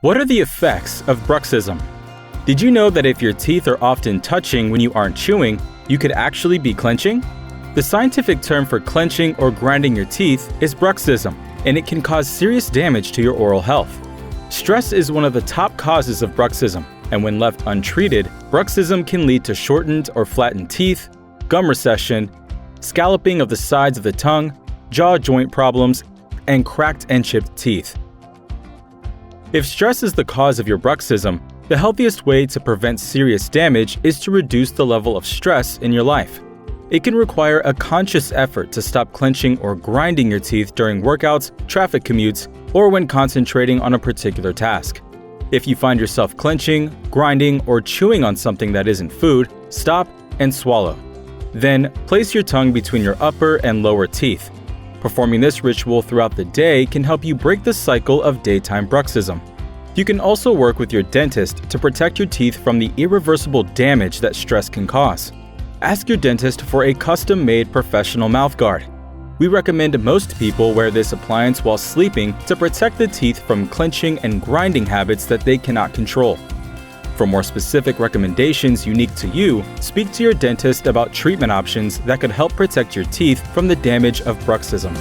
What are the effects of bruxism? Did you know that if your teeth are often touching when you aren't chewing, you could actually be clenching? The scientific term for clenching or grinding your teeth is bruxism, and it can cause serious damage to your oral health. Stress is one of the top causes of bruxism, and when left untreated, bruxism can lead to shortened or flattened teeth, gum recession, scalloping of the sides of the tongue, jaw joint problems, and cracked and chipped teeth. If stress is the cause of your bruxism, the healthiest way to prevent serious damage is to reduce the level of stress in your life. It can require a conscious effort to stop clenching or grinding your teeth during workouts, traffic commutes, or when concentrating on a particular task. If you find yourself clenching, grinding, or chewing on something that isn't food, stop and swallow. Then, place your tongue between your upper and lower teeth. Performing this ritual throughout the day can help you break the cycle of daytime bruxism. You can also work with your dentist to protect your teeth from the irreversible damage that stress can cause. Ask your dentist for a custom-made professional mouthguard. We recommend most people wear this appliance while sleeping to protect the teeth from clenching and grinding habits that they cannot control. For more specific recommendations unique to you, speak to your dentist about treatment options that could help protect your teeth from the damage of bruxism.